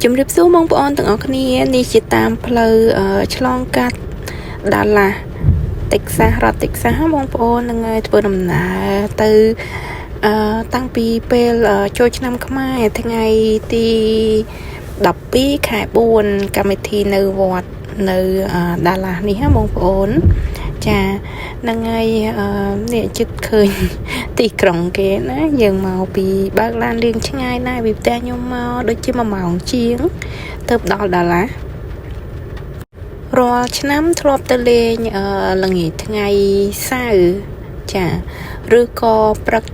ជំរាបសួរបងប្អូនទាំងអស់គ្នានេះជាតាមផ្លូវឆ្លងកាត់ដាឡាតិចសាសរដ្ឋតិចសាសបងប្អូននឹងធ្វើដំណើរទៅតាំងពីពេលចូលឆ្នាំខ្មែរថ្ងៃទី12ខែ4កម្មវិធីនៅវត្តនៅដាឡានេះហ៎បងប្អូនចាហ្នឹងហើយនេះជិតឃើញទីក្រុងគេណាយើងមកពីបើកឡានរៀងឆ្ងាយណាស់ពីផ្ទះខ្ញុំមកដូចជា1ម៉ោងជាងទៅដល់ដាឡារាល់ឆ្នាំធ្លាប់ទៅលេងល្ងាចថ្ងៃសៅរ៍ចាឬក៏ព្រឹក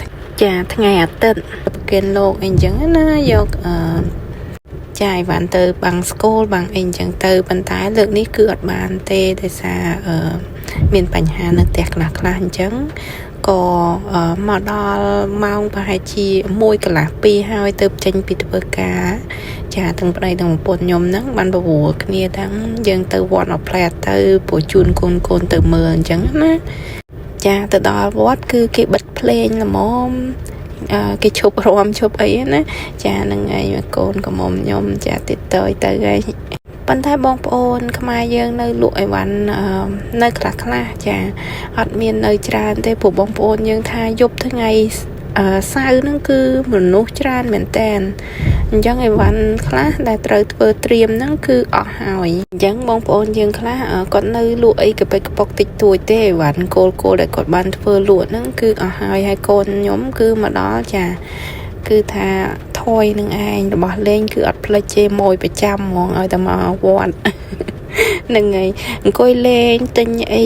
ចាថ្ងៃអាទិត្យប្រគិនលោកអីចឹងណាយកចាយវ៉ាន់ទៅបាំងស្គូលបាំងអីចឹងទៅប៉ុន្តែលើកនេះគឺអត់បានទេដោយសារមានបញ្ហានៅផ្ទះខ្លះអញ្ចឹងក៏មកដល់ម៉ោងប្រហែលជា1កន្លះ2ហើយទៅចេញពីធ្វើការចាទាំងប្តីទាំងប្រពន្ធខ្ញុំហ្នឹងបានបវល់គ្នាទាំងយើងទៅវត្តអផ្លែទៅព្រោះជូនកូនទៅមើលអញ្ចឹងណាចាទៅដល់វត្តគឺគេបិទភ្លេងល្មមគេឈប់រំឈប់អីណាចាហ្នឹងហើយកូនកំមុំខ្ញុំចាតិចតើទៅហើយប៉ុន្តែបងប្អូនខ្មែរយើងនៅលក់អីវ៉ាន់នៅខ្លះចាអត់មាននៅច្រើនទេព្រោះបងប្អូនយើងថាយប់ថ្ងៃសៅរ៍ហ្នឹងគឺមនុស្សច្រើនមែនតែនអញ្ចឹងអីវ៉ាន់ខ្លះដែលត្រូវធ្វើត្រៀមហ្នឹងគឺអស់ហើយអញ្ចឹងបងប្អូនយើងខ្លះគាត់នៅលក់អីកប៉ិកកប៉ុកតិចតួចទេអីវ៉ាន់គោលដែលគាត់បានធ្វើលក់ហ្នឹងគឺអស់ហើយកូនខ្ញុំគឺមកដល់ចាគឺថាថយនឹងឯងរបស់លេងគឺអត់ផ្លេចជេរម៉ួយប្រចាំហ្មងឲ្យតែមកវត្តនឹងហើយអង្គុយលេងទិញអី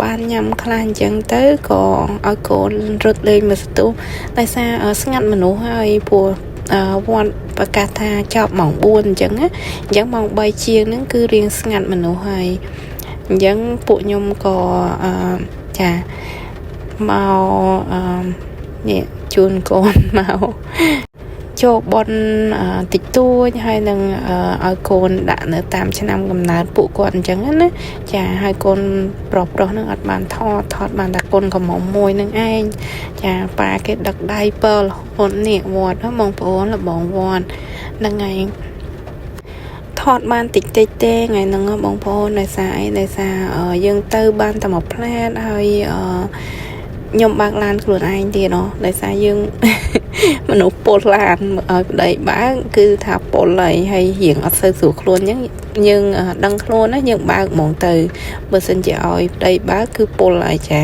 បានញ៉ាំខ្លះអញ្ចឹងទៅក៏ឲ្យកូនរត់លេងមកស្ទុះតែសារស្ងាត់មនុស្សហើយព្រោះវត្តប្រកាសថាចប់ម៉ោង4អញ្ចឹងណាអញ្ចឹងម៉ោង3ជាងហ្នឹងគឺរៀងស្ងាត់មនុស្សហើយអញ្ចឹងពួកខ្ញុំក៏ចាមកនេះជូនកូនមកចូលបនតិចតួចហើយនឹងឲ្យកូនដាក់នៅតាមឆ្នាំកំណើតពួកគាត់អញ្ចឹងណាចាហើយកូនប្រុសហ្នឹងអត់បានថតបានតែកូនកំមុំមួយនឹងឯងចាប៉ាគេដឹកដៃពើរហូតនេះវត្តបងប្អូនលបងវត្តហ្នឹងឯងថតបានតិចទេថ្ងៃហ្នឹងបងប្អូនដោយសារយើងទៅបានតែមួយផ្លែតហើយខ្ញុំបើកឡានខ្លួនឯងទៀតដោយសារយើងមនុស្សពលឡានឲ្យប្តីបើកគឺថាពលហើយរៀងអត់សូវស្រួលខ្លួនអញ្ចឹងយើងដឹងខ្លួនណាយើងបើកហ្មងទៅបើសិនជាឲ្យប្តីបើកគឺពលហើយចា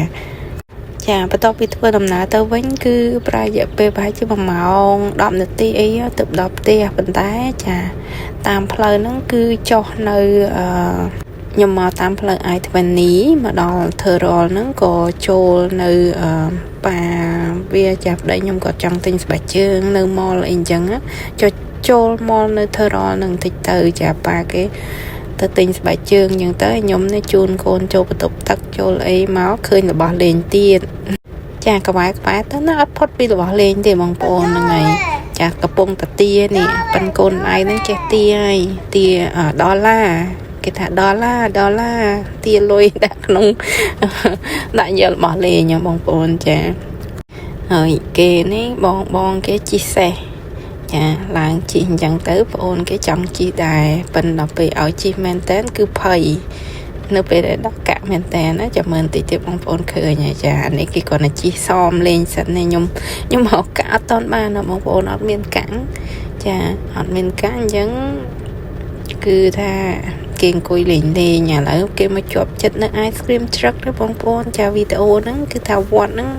បន្ទាប់ពីធ្វើដំណើរទៅវិញគឺប្រហែលរយៈពេលប្រហែលជា1ម៉ោង10នាទីអីទៅដល់ផ្ទះប៉ុន្តែចាតាមផ្លូវហ្នឹងគឺចុះនៅខ្ញុំមកតាមផ្លូវ I-20 មកដល់ Terol ហ្នឹងក៏ចូលនៅប៉ាវាចាប់ដៃខ្ញុំក៏ចង់ទិញស្បែកជើងនៅ mall អីអញ្ចឹងចូល mall នៅ Terol ហ្នឹងតិចទៅចាប៉ាគេទៅទិញស្បែកជើងអញ្ចឹងទៅខ្ញុំនេះជូនកូនចូលបន្ទប់ទឹកចូលអីមកឃើញរបស់លេងទៀតចាក្បែរទៅណាអត់ផុតពីរបស់លេងទេបងប្អូនហ្នឹងហើយចាកំពុងតាទានេះប៉ិនកូនឯងហ្នឹងចេះទាហើយទាដុល្លារគេថាដុល្លារទាលុយដាក់ក្នុងដាក់យករបស់លេងបងប្អូនចាហើយគេនេះបងគេជិះសេះចាឡើងជិះអញ្ចឹងទៅបងអូនគេចង់ជិះដែរប៉ុន្តែដល់ពេលឲ្យជិះមែនតើគឺភ័យនៅពេលដែលដាក់កាក់មែនតើណាចាំមើលបន្តិចទៀតបងប្អូនឃើញហើយចានេះគេគាត់ទៅជិះសមលេងសិននេះខ្ញុំមកកាក់អត់តបានបងប្អូនអត់មានកាំងចាអត់មានកាំងអញ្ចឹងគឺថាគេអង្គុយលេងឥឡូវគេមកជាប់ចិត្តនៅ ice cream truck ទេបងប្អូនចាវីដេអូហ្នឹងគឺថាវត្តហ្នឹង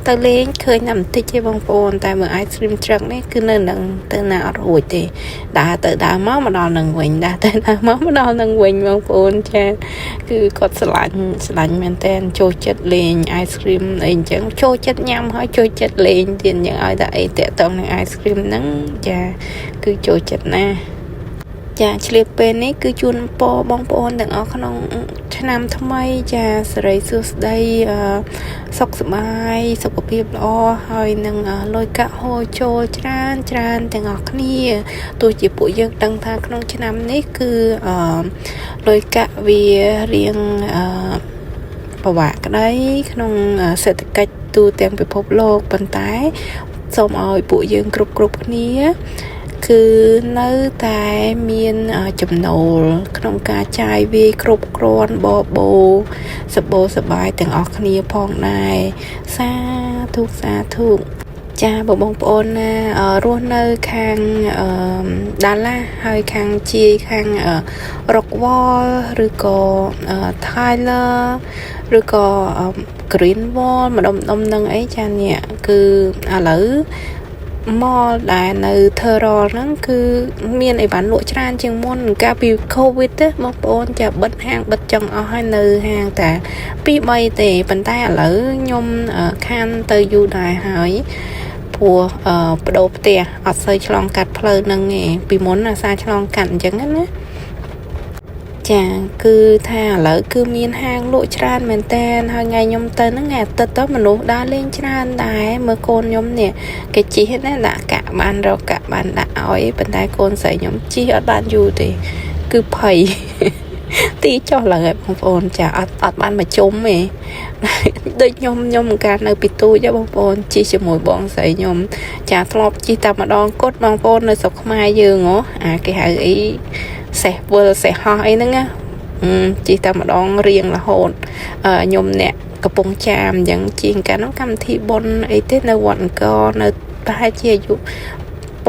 ទៅលេងឃើញតែបន្តិចទេបងប្អូនតែមើល ice cream truck នេះគឺនៅនឹងទៅណាអត់រួចទេដើរទៅដើរមកដល់នឹងវិញដើរទៅដើរមកដល់នឹងវិញបងប្អូនចាគឺគាត់ស្រឡាញ់មែនតើចូលចិត្តលេង ice cream អីអញ្ចឹងចូលចិត្តញ៉ាំហើយចូលចិត្តលេងទៀតអញ្ចឹងឲ្យតែអីតាក់ទងនឹង ice cream ហ្នឹងចាគឺចូលចិត្តណាស់ចាឆ្លៀតពេលនេះគឺជូនពរបងប្អូនទាំងអស់ក្នុងឆ្នាំថ្មីចាសិរីសួស្តីសុខសប្បាយសុខភាពល្អហើយនឹងលុយកាក់ហូរចូលច្រើនទាំងអស់គ្នាទោះជាពួកយើងដឹងថាក្នុងឆ្នាំនេះគឺលុយកាក់វារៀងពិបាកក្តីក្នុងសេដ្ឋកិច្ចទូទាំងពិភពលោកប៉ុន្តែសូមឲ្យពួកយើងគ្រប់គ្នា គឺនៅតែមានចំណូលក្នុងការចាយវាយគ្រប់គ្រាន់បបោសបោសបាយទាំងអស់គ្នាផងដែរសាធុចាបងប្អូនណារស់នៅខាងដាឡាហើយខាងជាយខាងរកវលឬក៏Tyler ឬក៏ Green Wall ម្ដុំនឹងអីចានេះគឺឥឡូវmall ដែលនៅ Terror ហ្នឹងគឺមានអីបានលក់ច្រើនជាងមុនកាលពី COVID ទេបងប្អូនចាបិទហាងបិទចង់អស់ហើយនៅហាងតែ 2-3 ទេប៉ុន្តែឥឡូវខ្ញុំខានទៅយូរដែរហើយព្រោះបដូរផ្ទះអត់សូវឆ្លងកាត់ផ្លូវហ្នឹងឯងពីមុនអាសាឆ្លងកាត់អញ្ចឹងណាចាគឺថាឥឡូវគឺមានហាងលក់ច្រើនមែនតើហើយថ្ងៃខ្ញុំទៅហ្នឹងថ្ងៃអាទិត្យទៅមនុស្សដើរលេងច្រើនដែរមើលកូនខ្ញុំនេះគេជិះណាដាក់កាក់បានរកកាក់បានដាក់ឲ្យប៉ុន្តែកូនស្រីខ្ញុំជិះអត់បានយូរទេគឺភ័យទីចុះឡើងបងប្អូនចាអត់បានមកជុំទេដូចខ្ញុំកាលនៅពីទូចបងប្អូនជិះជាមួយបងស្រីខ្ញុំចាធ្លាប់ជិះតែម្ដងគត់បងប្អូននៅស្រុកខ្មែរយើងហ៎អាគេហៅអីសេះវិលសេះហោះអីហ្នឹងណាជិះតែម្ដងរៀងរហូតខ្ញុំអ្នកកំពង់ចាមអញ្ចឹងជាងកាលនោះកម្មវិធីបុណ្យអីទេនៅវត្តអង្គរនៅប្រហែលជាអាយុ6 7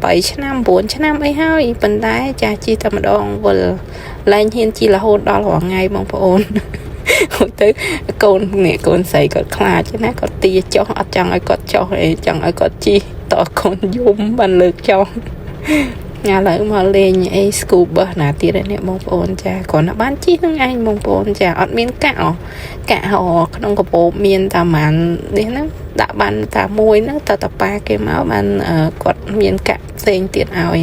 8ឆ្នាំ9ឆ្នាំអីហើយប៉ុន្តែចាស់ជិះតែម្ដងវិលឡើងហ៊ានជិះរហូតដល់រាល់ថ្ងៃបងប្អូនទៅកូនស្រីគាត់ខ្លាចណាគាត់ទាចុះអត់ចង់ឲ្យគាត់ចុះអីចង់ឲ្យគាត់ជិះតកូនយំបានលើកចុះឥឡូវមកលេងអី school bus ណាទៀតនេះបងប្អូនចាគ្រាន់តែបានជិះនឹងឯងបងប្អូនចាអត់មានកាក់ក្នុងកាបូបមានតែប៉ុន្មាននេះហ្នឹងដាក់បានតែមួយហ្នឹងតើប៉ាគេមកបានគាត់មានកាក់ផ្សេងទៀតឲ្យ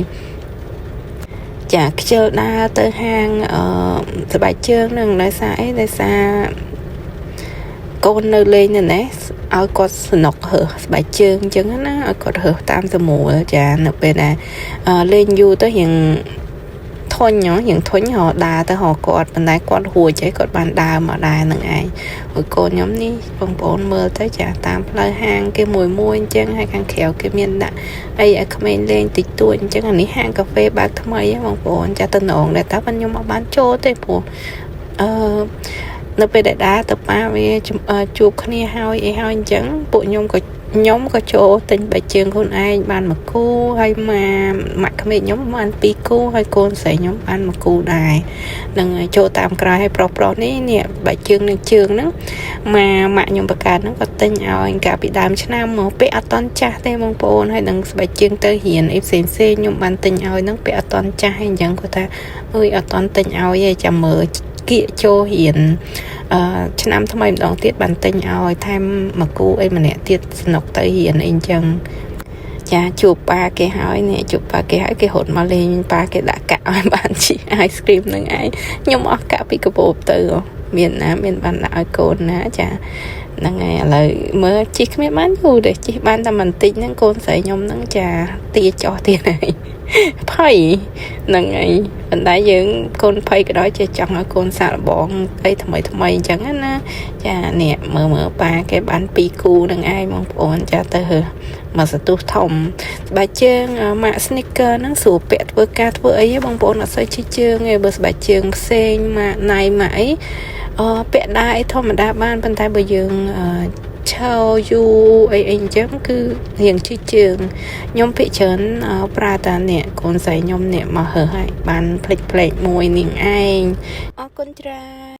ចាខ្ជិលដើរទៅហាងស្បែកជើងហ្នឹងដោយសារកូននៅលេងនៅនេះឲ្យគាត់សនុកហើស្បែកជើងអញ្ចឹងណាឲ្យគាត់ហើតាមស្មួលចានៅពេលណាលេងយូរទៅរៀងធុញហោដើរទៅហោគាត់ប៉ុន្តែគាត់រួចហើយគាត់បានដើរមកដែរនឹងឯងហើយកូនខ្ញុំនេះបងប្អូនមើលទៅចាតាមផ្លូវហាងគេមួយអញ្ចឹងហើយខាងក្រៅគេមានដាក់អីឲ្យក្មេងលេងតិចតួចអញ្ចឹងអានេះហាងកាហ្វេបើកថ្មីបងប្អូនចាទៅនងដែរតែខ្ញុំអត់បានចូលទេព្រោះនៅពេលដែលដើរទៅប៉ាវាជួបគ្នាហើយអីហើយអញ្ចឹងពួកខ្ញុំក៏ចូលទិញបែកជើងខ្លួនឯងបានមួយគូហើយម៉ាក់ក្មេកខ្ញុំបាន2គូហើយកូនស្រីខ្ញុំបានមួយគូដែរនឹងចូលតាមក្រោយឲ្យប្រុសនេះបែកជើងនឹងជើងហ្នឹងម៉ាក់ខ្ញុំបង្កើតហ្នឹងក៏ទិញឲ្យកាលពីដើមឆ្នាំមកពេលអត់តន់ចាស់ទេបងប្អូនហើយនឹងស្បែកជើងទៅរៀនអីផ្សេងខ្ញុំបានទិញឲ្យហ្នឹងពេលអត់តន់ចាស់ហើយអញ្ចឹងគាត់ថាអើយអត់តន់ទិញឲ្យទេចាំមើលគៀកចូលរៀនឆ្នាំថ្មីម្ដងទៀតបានទិញឲ្យថែមមួយគូអីម្នាក់ទៀតสนุกទៅរៀនអីអញ្ចឹងចាជួបប៉ាគេហើយគេរត់មកលេងប៉ាគេដាក់កាក់ឲ្យបានជីអាយស្គ្រីមនឹងឯងខ្ញុំអស់កាក់ពីកាបូបទៅមានបានដាក់ឲ្យកូនណាចាហ្នឹងហើយឥឡូវមើលជិះគ្មានបានយូរទេជិះបានតែបន្តិចហ្នឹងកូនស្រីខ្ញុំហ្នឹងចាទាចោះទៀតហើយភ័យហ្នឹងហើយប៉ុន្តែយើងកូនភ័យក៏ដោយចេះចង់ឲ្យកូនសាកល្បងអីថ្មីអញ្ចឹងណាចានេះមើលប៉ាគេបាន2គូនឹងឯងបងប្អូនចាទៅមកសន្ទុះធំស្បែកជើងម៉ាក់ sneaker ហ្នឹងស្រួលពាក់ធ្វើការធ្វើអីបងប្អូនអត់សូវជិះជើងទេបើស្បែកជើងផ្សេងម៉ាក់ណៃម៉ាក់អីពាក់ដែរធម្មតាបានប៉ុន្តែបើយើងឈរយូរអីអញ្ចឹងគឺរៀងជិះជើងខ្ញុំភាគច្រើនប្រើតានេះកូនស្រីខ្ញុំនេះមកហើឲ្យបានផ្លេចមួយនេះឯងអរគុណច្រើន